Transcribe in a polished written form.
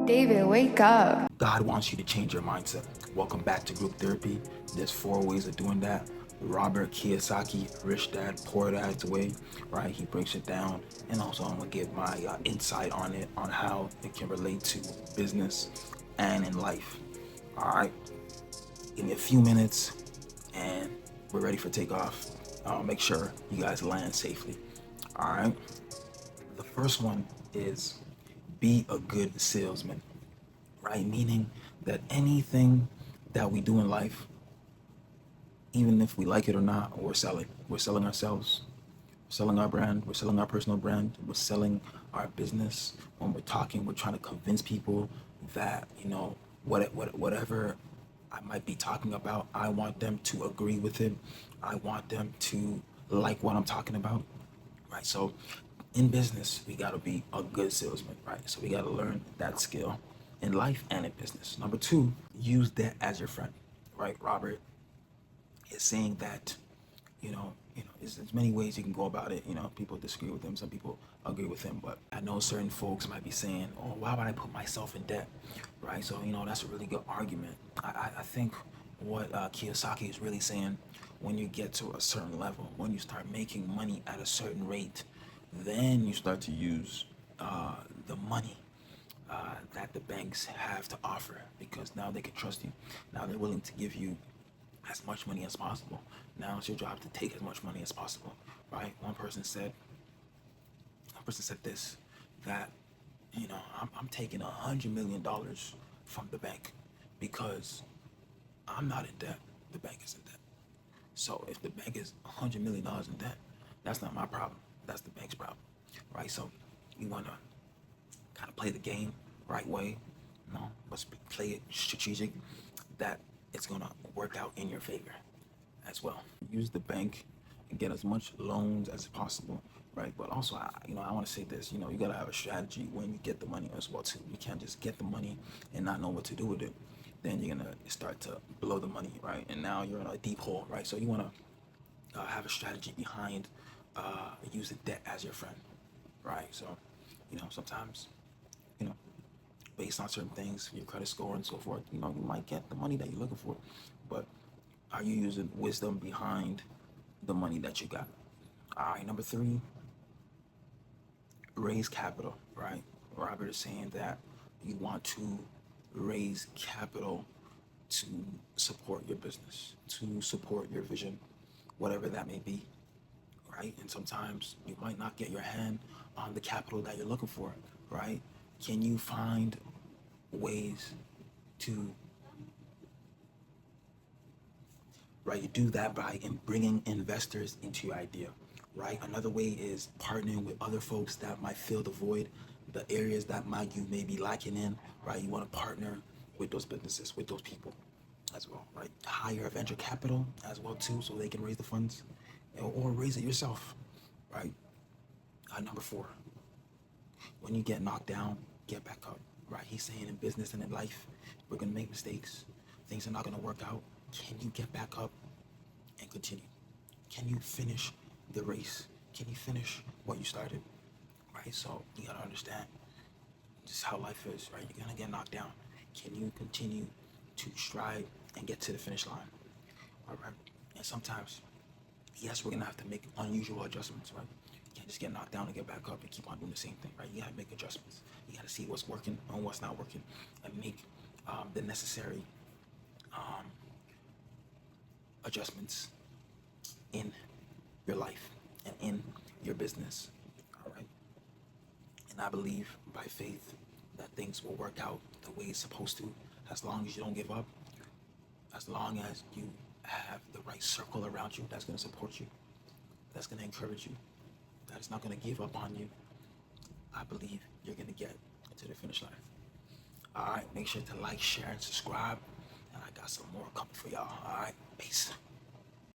David, wake up. God wants you to change your mindset. Welcome back to group therapy. There's 4 ways of doing that. Robert Kiyosaki, Rich Dad, Poor Dad's way, right? He breaks it down. And also I'm gonna give my insight on it, on how it can relate to business and in life. All right, give me a few minutes and we're ready for takeoff. Make sure you guys land safely. All right. The first one is be a good salesman, right? Meaning that anything that we do in life, even if we like it or not, we're selling. We're selling ourselves, we're selling our brand, we're selling our personal brand, we're selling our business. When we're talking, we're trying to convince people that, whatever I might be talking about, I want them to agree with it. I want them to like what I'm talking about, right? So in business, we got to be a good salesman, right? So we got to learn that skill in life and in business. Number two, use debt as your friend, right? Robert is saying that, there's many ways you can go about it. People disagree with him, some people agree with him, but I know certain folks might be saying, oh, why would I put myself in debt, right? So, that's a really good argument. I think what Kiyosaki is really saying, when you get to a certain level, when you start making money at a certain rate, then you start to use the money that the banks have to offer, because now they can trust you. Now they're willing to give you as much money as possible. Now it's your job to take as much money as possible, right? One person said this, that I'm taking $100 million from the bank because I'm not in debt. The bank is in debt. So if the bank is $100 million in debt, that's not my problem. That's the bank's problem, right? So you want to kind of play the game right way, but play it strategic, that it's gonna work out in your favor as well. Use the bank and get as much loans as possible, right? But also, I want to say this. You gotta have a strategy when you get the money as well too. You can't just get the money and not know what to do with it. Then you're gonna start to blow the money, right? And now you're in a deep hole, right? So you wanna have a strategy behind using debt as your friend, right? So, sometimes, you know, based on certain things, your credit score and so forth, you might get the money that you're looking for, but are you using wisdom behind the money that you got? All right, number three, raise capital, right? Robert is saying that you want to raise capital to support your business, to support your vision, whatever that may be, right? And sometimes you might not get your hand on the capital that you're looking for, right? Can you find ways to, right? You do that by bringing investors into your idea, right? Another way is partnering with other folks that might fill the void, the areas that you may be lacking in, right? You want to partner with those businesses, with those people as well, right? Hire a venture capital as well too, so they can raise the funds, or raise it yourself, right? Number four, when you get knocked down, get back up, right? He's saying in business and in life, we're gonna make mistakes. Things are not gonna work out. Can you get back up and continue? Can you finish the race? Can you finish what you started, right? So you gotta understand just how life is, right? You're gonna get knocked down. Can you continue to strive and get to the finish line? All right. And sometimes, yes, we're gonna have to make unusual adjustments, right? You can't just get knocked down and get back up and keep on doing the same thing, right? You gotta make adjustments. You gotta see what's working and what's not working, and make the necessary adjustments in your life and in your business. All right. And I believe by faith that things will work out the way it's supposed to, as long as you don't give up, as long as you have the right circle around you that's going to support you, that's going to encourage you, that is not going to give up on you. I believe you're going to get to the finish line. All right, make sure to like, share, and subscribe. And I got some more coming for y'all. All right, peace.